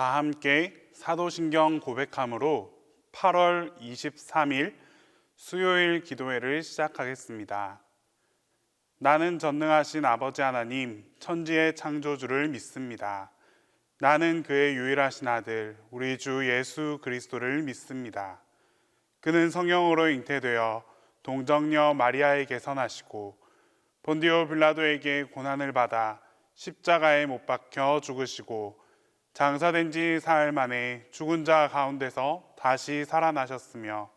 다 함께 사도신경 고백함으로 8월 23일 수요일 기도회를 시작하겠습니다. 나는 전능하신 아버지 하나님, 천지의 창조주를 믿습니다. 나는 그의 유일하신 아들, 우리 주 예수 그리스도를 믿습니다. 그는 성령으로 잉태되어 동정녀 마리아에게 선하시고 본디오 빌라도에게 고난을 받아 십자가에 못 박혀 죽으시고 장사된 지 사흘 만에 죽은 자 가운데서 다시 살아나셨으며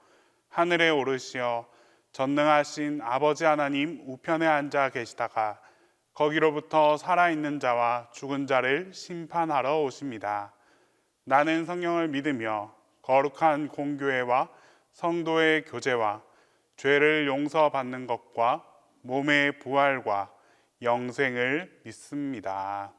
하늘에 오르시어 전능하신 아버지 하나님 우편에 앉아 계시다가 거기로부터 살아있는 자와 죽은 자를 심판하러 오십니다. 나는 성령을 믿으며 거룩한 공교회와 성도의 교제와 죄를 용서받는 것과 몸의 부활과 영생을 믿습니다.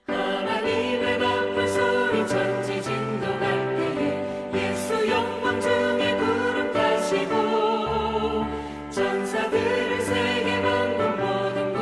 하나님의 높은 소리 천지 진동할 때에 예수 영광 중에 구름 타시고 전사들을 세계 만국 모든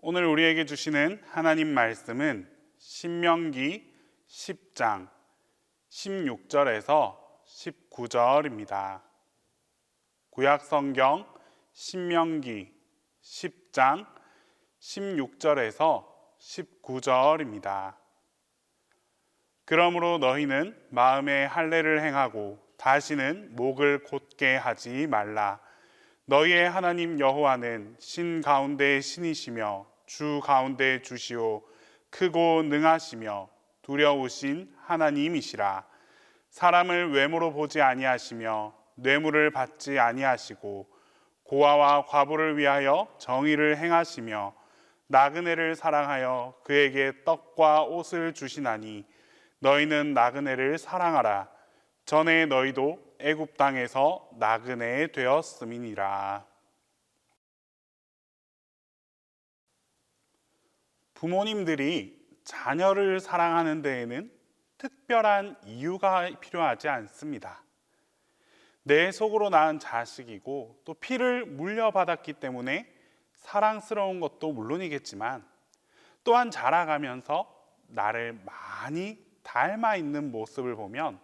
오늘 우리에게 주시는 하나님 말씀은 신명기 10장 16절에서 19절입니다. 구약성경 신명기 10장 16절에서 19절입니다. 그러므로 너희는 마음에 할례를 행하고 다시는 목을 곧게 하지 말라. 너희의 하나님 여호와는 신 가운데 신이시며 주 가운데 주시오 크고 능하시며 두려우신 하나님이시라. 사람을 외모로 보지 아니하시며 뇌물을 받지 아니하시고 고아와 과부를 위하여 정의를 행하시며 나그네를 사랑하여 그에게 떡과 옷을 주시나니 너희는 나그네를 사랑하라. 전에 너희도 애굽 땅에서 나그네 되었음이니라. 부모님들이 자녀를 사랑하는 데에는 특별한 이유가 필요하지 않습니다. 내 속으로 낳은 자식이고 또 피를 물려받았기 때문에 사랑스러운 것도 물론이겠지만 또한 자라가면서 나를 많이 닮아 있는 모습을 보면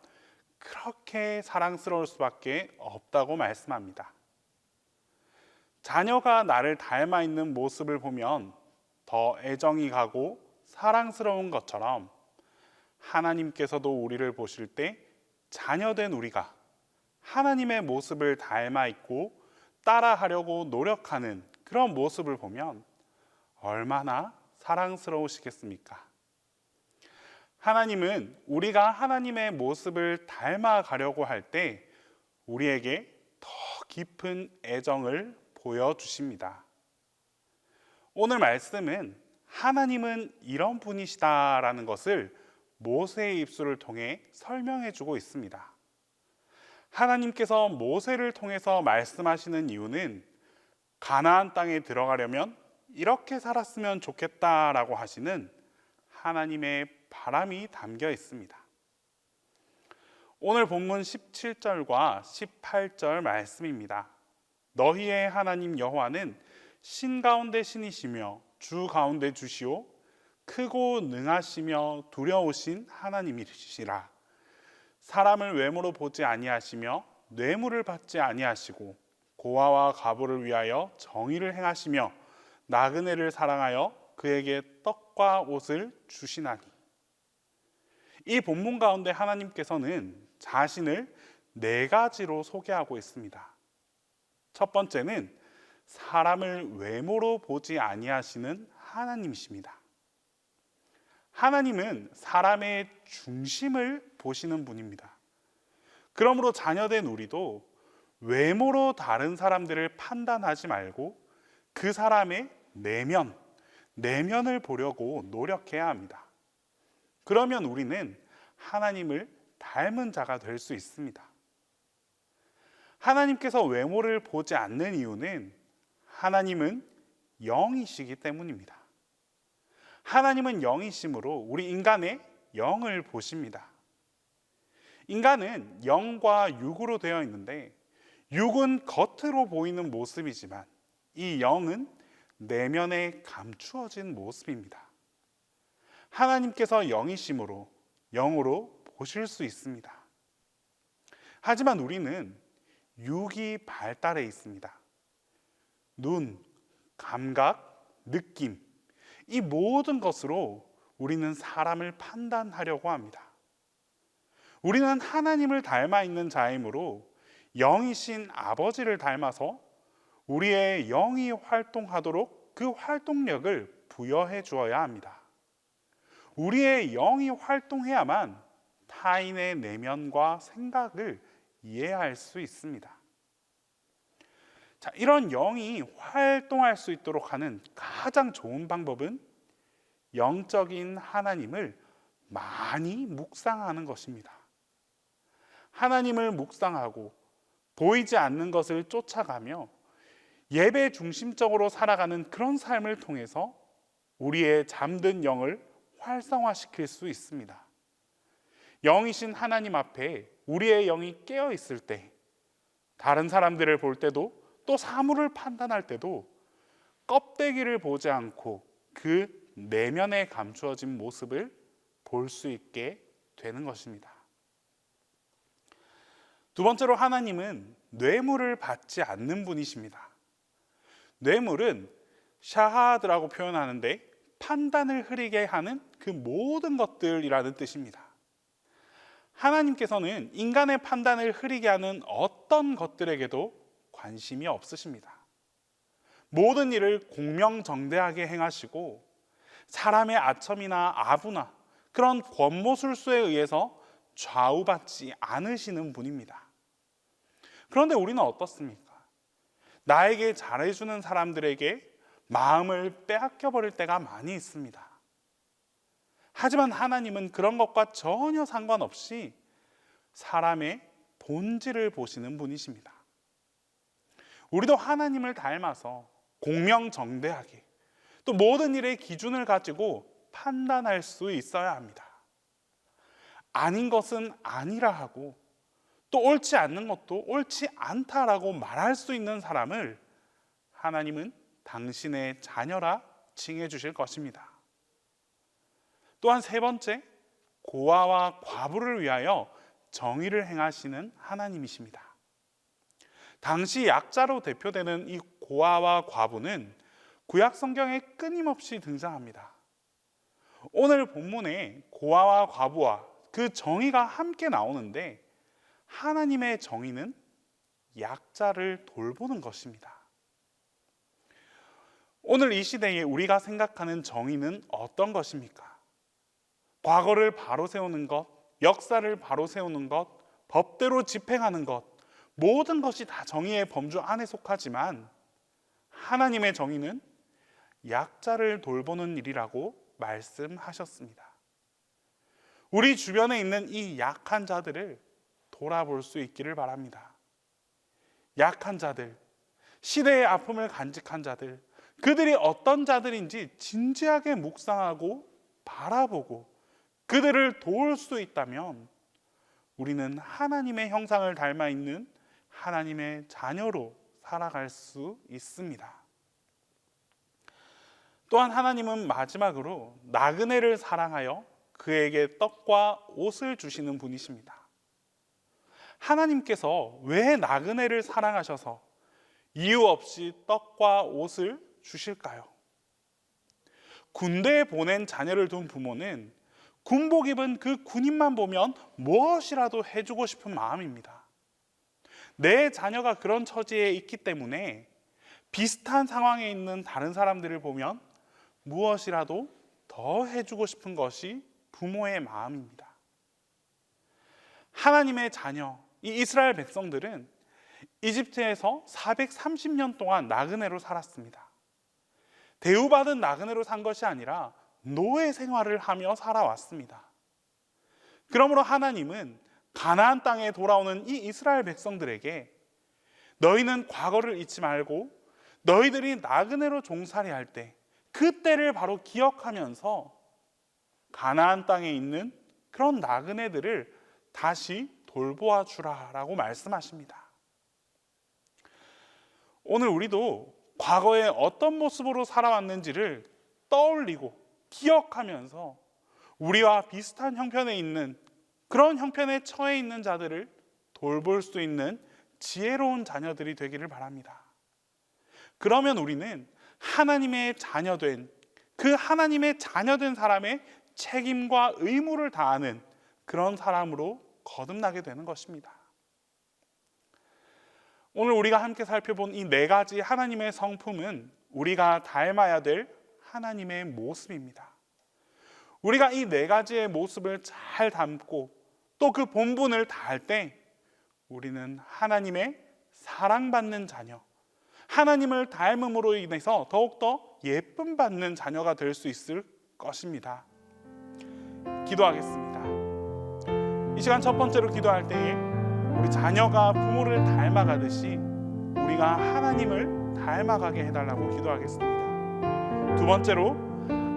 그렇게 사랑스러울 수밖에 없다고 말씀합니다. 자녀가 나를 닮아 있는 모습을 보면 더 애정이 가고 사랑스러운 것처럼 하나님께서도 우리를 보실 때 자녀된 우리가 하나님의 모습을 닮아 있고 따라하려고 노력하는 그런 모습을 보면 얼마나 사랑스러우시겠습니까? 하나님은 우리가 하나님의 모습을 닮아가려고 할 때 우리에게 더 깊은 애정을 보여주십니다. 오늘 말씀은 하나님은 이런 분이시다라는 것을 모세의 입술을 통해 설명해 주고 있습니다. 하나님께서 모세를 통해서 말씀하시는 이유는 가나안 땅에 들어가려면 이렇게 살았으면 좋겠다라고 하시는 하나님의 바람이 담겨 있습니다. 오늘 본문 17절과 18절 말씀입니다. 너희의 하나님 여호와는 신 가운데 신이시며 주 가운데 주시오 크고 능하시며 두려우신 하나님이시라. 사람을 외모로 보지 아니하시며 뇌물을 받지 아니하시고 고아와 과부를 위하여 정의를 행하시며 나그네를 사랑하여 그에게 떡과 옷을 주시나니. 이 본문 가운데 하나님께서는 자신을 네 가지로 소개하고 있습니다. 첫 번째는 사람을 외모로 보지 아니하시는 하나님이십니다. 하나님은 사람의 중심을 보시는 분입니다. 그러므로 자녀된 우리도 외모로 다른 사람들을 판단하지 말고 그 사람의 내면을 보려고 노력해야 합니다. 그러면 우리는 하나님을 닮은 자가 될 수 있습니다. 하나님께서 외모를 보지 않는 이유는 하나님은 영이시기 때문입니다. 하나님은 영이시므로 우리 인간의 영을 보십니다. 인간은 영과 육으로 되어 있는데 육은 겉으로 보이는 모습이지만 이 영은 내면에 감추어진 모습입니다. 하나님께서 영이심으로 영으로 보실 수 있습니다. 하지만 우리는 육이 발달해 있습니다. 눈, 감각, 느낌, 이 모든 것으로 우리는 사람을 판단하려고 합니다. 우리는 하나님을 닮아 있는 자이므로 영이신 아버지를 닮아서 우리의 영이 활동하도록 그 활동력을 부여해 주어야 합니다. 우리의 영이 활동해야만 타인의 내면과 생각을 이해할 수 있습니다. 자, 이런 영이 활동할 수 있도록 하는 가장 좋은 방법은 영적인 하나님을 많이 묵상하는 것입니다. 하나님을 묵상하고 보이지 않는 것을 쫓아가며 예배 중심적으로 살아가는 그런 삶을 통해서 우리의 잠든 영을 활성화시킬 수 있습니다. 영이신 하나님 앞에 우리의 영이 깨어 있을 때 다른 사람들을 볼 때도 또 사물을 판단할 때도 껍데기를 보지 않고 그 내면에 감추어진 모습을 볼 수 있게 되는 것입니다. 두 번째로 하나님은 뇌물을 받지 않는 분이십니다. 뇌물은 샤하드라고 표현하는데 판단을 흐리게 하는 그 모든 것들이라는 뜻입니다. 하나님께서는 인간의 판단을 흐리게 하는 어떤 것들에게도 관심이 없으십니다. 모든 일을 공명정대하게 행하시고 사람의 아첨이나 아부나 그런 권모술수에 의해서 좌우받지 않으시는 분입니다. 그런데 우리는 어떻습니까? 나에게 잘해주는 사람들에게 마음을 빼앗겨 버릴 때가 많이 있습니다. 하지만 하나님은 그런 것과 전혀 상관없이 사람의 본질을 보시는 분이십니다. 우리도 하나님을 닮아서 공명정대하게 또 모든 일의 기준을 가지고 판단할 수 있어야 합니다. 아닌 것은 아니라 하고 또 옳지 않는 것도 옳지 않다라고 말할 수 있는 사람을 하나님은 당신의 자녀라 칭해 주실 것입니다. 또한 세 번째, 고아와 과부를 위하여 정의를 행하시는 하나님이십니다. 당시 약자로 대표되는 이 고아와 과부는 구약 성경에 끊임없이 등장합니다. 오늘 본문에 고아와 과부와 그 정의가 함께 나오는데 하나님의 정의는 약자를 돌보는 것입니다. 오늘 이 시대에 우리가 생각하는 정의는 어떤 것입니까? 과거를 바로 세우는 것, 역사를 바로 세우는 것, 법대로 집행하는 것, 모든 것이 다 정의의 범주 안에 속하지만 하나님의 정의는 약자를 돌보는 일이라고 말씀하셨습니다. 우리 주변에 있는 이 약한 자들을 돌아볼 수 있기를 바랍니다. 약한 자들, 시대의 아픔을 간직한 자들, 그들이 어떤 자들인지 진지하게 묵상하고 바라보고 그들을 도울 수 있다면 우리는 하나님의 형상을 닮아 있는 하나님의 자녀로 살아갈 수 있습니다. 또한 하나님은 마지막으로 나그네를 사랑하여 그에게 떡과 옷을 주시는 분이십니다. 하나님께서 왜 나그네를 사랑하셔서 이유 없이 떡과 옷을 주실까요? 군대에 보낸 자녀를 둔 부모는 군복 입은 그 군인만 보면 무엇이라도 해주고 싶은 마음입니다. 내 자녀가 그런 처지에 있기 때문에 비슷한 상황에 있는 다른 사람들을 보면 무엇이라도 더 해주고 싶은 것이 부모의 마음입니다. 하나님의 자녀, 이 이스라엘 백성들은 이집트에서 430년 동안 나그네로 살았습니다. 대우받은 나그네로 산 것이 아니라 노예 생활을 하며 살아왔습니다. 그러므로 하나님은 가나안 땅에 돌아오는 이 이스라엘 백성들에게 너희는 과거를 잊지 말고 너희들이 나그네로 종살이할 때 그때를 바로 기억하면서 가나안 땅에 있는 그런 나그네들을 다시 돌보아 주라라고 말씀하십니다. 오늘 우리도 과거에 어떤 모습으로 살아왔는지를 떠올리고 기억하면서 우리와 비슷한 형편에 있는 그런 형편에 처해 있는 자들을 돌볼 수 있는 지혜로운 자녀들이 되기를 바랍니다. 그러면 우리는 하나님의 자녀된 그 하나님의 자녀된 사람의 책임과 의무를 다하는 그런 사람으로 거듭나게 되는 것입니다. 오늘 우리가 함께 살펴본 이 네 가지 하나님의 성품은 우리가 닮아야 될 하나님의 모습입니다. 우리가 이 네 가지의 모습을 잘 담고 또 그 본분을 다할 때 우리는 하나님의 사랑받는 자녀, 하나님을 닮음으로 인해서 더욱더 예쁨 받는 자녀가 될 수 있을 것입니다. 기도하겠습니다. 이 시간 첫 번째로 기도할 때에 우리 자녀가 부모를 닮아가듯이 우리가 하나님을 닮아가게 해달라고 기도하겠습니다. 두 번째로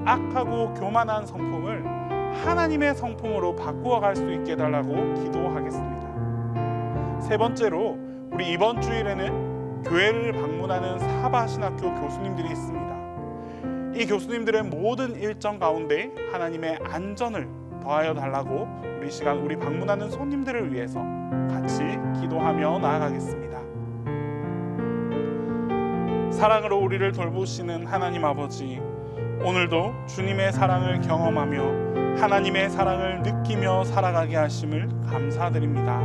악하고 교만한 성품을 하나님의 성품으로 바꾸어 갈 수 있게 해달라고 기도하겠습니다. 세 번째로 우리 이번 주일에는 교회를 방문하는 사바신학교 교수님들이 있습니다. 이 교수님들의 모든 일정 가운데 하나님의 안전을 더하여 달라고 우리 시간 우리 방문하는 손님들을 위해서 같이 기도하며 나아가겠습니다. 사랑으로 우리를 돌보시는 하나님 아버지, 오늘도 주님의 사랑을 경험하며 하나님의 사랑을 느끼며 살아가게 하심을 감사드립니다.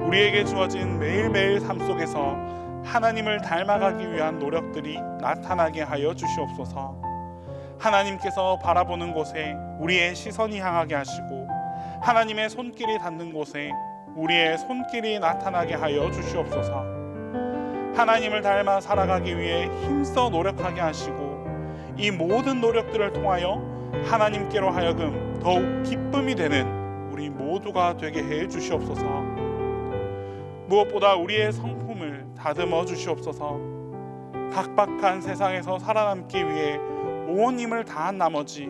우리에게 주어진 매일매일 삶 속에서 하나님을 닮아가기 위한 노력들이 나타나게 하여 주시옵소서. 하나님께서 바라보는 곳에 우리의 시선이 향하게 하시고 하나님의 손길이 닿는 곳에 우리의 손길이 나타나게 하여 주시옵소서. 하나님을 닮아 살아가기 위해 힘써 노력하게 하시고 이 모든 노력들을 통하여 하나님께로 하여금 더욱 기쁨이 되는 우리 모두가 되게 해 주시옵소서. 무엇보다 우리의 성품을 다듬어 주시옵소서. 각박한 세상에서 살아남기 위해 온 힘을 다한 나머지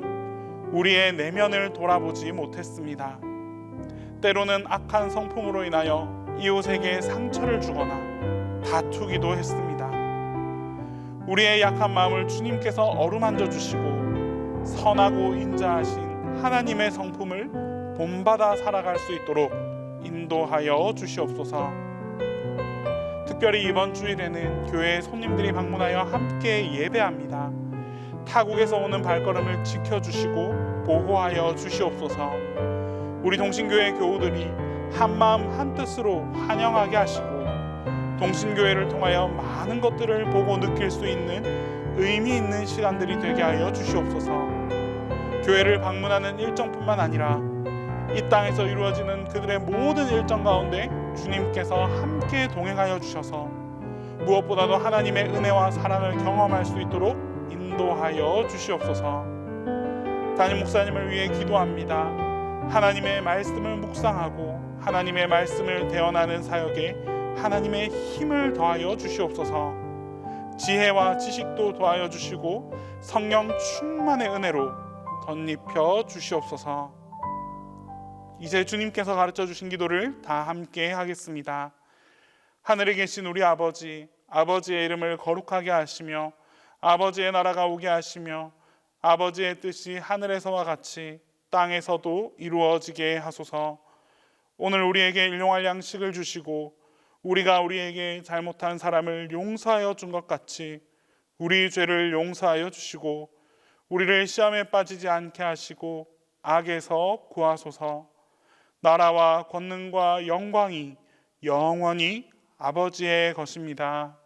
우리의 내면을 돌아보지 못했습니다. 때로는 악한 성품으로 인하여 이웃에게 상처를 주거나 다투기도 했습니다. 우리의 약한 마음을 주님께서 어루만져 주시고 선하고 인자하신 하나님의 성품을 본받아 살아갈 수 있도록 인도하여 주시옵소서. 특별히 이번 주일에는 교회에 손님들이 방문하여 함께 예배합니다. 타국에서 오는 발걸음을 지켜주시고 보호하여 주시옵소서. 우리 동신교회 교우들이 한마음 한뜻으로 환영하게 하시고 동신교회를 통하여 많은 것들을 보고 느낄 수 있는 의미 있는 시간들이 되게 하여 주시옵소서. 교회를 방문하는 일정뿐만 아니라 이 땅에서 이루어지는 그들의 모든 일정 가운데 주님께서 함께 동행하여 주셔서 무엇보다도 하나님의 은혜와 사랑을 경험할 수 있도록 인도하여 주시옵소서. 담임 목사님을 위해 기도합니다. 하나님의 말씀을 묵상하고 하나님의 말씀을 대언하는 사역에 하나님의 힘을 더하여 주시옵소서. 지혜와 지식도 더하여 주시고 성령 충만의 은혜로 덧입혀 주시옵소서. 이제 주님께서 가르쳐 주신 기도를 다 함께 하겠습니다. 하늘에 계신 우리 아버지, 아버지의 이름을 거룩하게 하시며 아버지의 나라가 오게 하시며 아버지의 뜻이 하늘에서와 같이 땅에서도 이루어지게 하소서. 오늘 우리에게 일용할 양식을 주시고 우리가 우리에게 잘못한 사람을 용서하여 준 것 같이 우리 죄를 용서하여 주시고 우리를 시험에 빠지지 않게 하시고 악에서 구하소서. 나라와 권능과 영광이 영원히 아버지의 것입니다.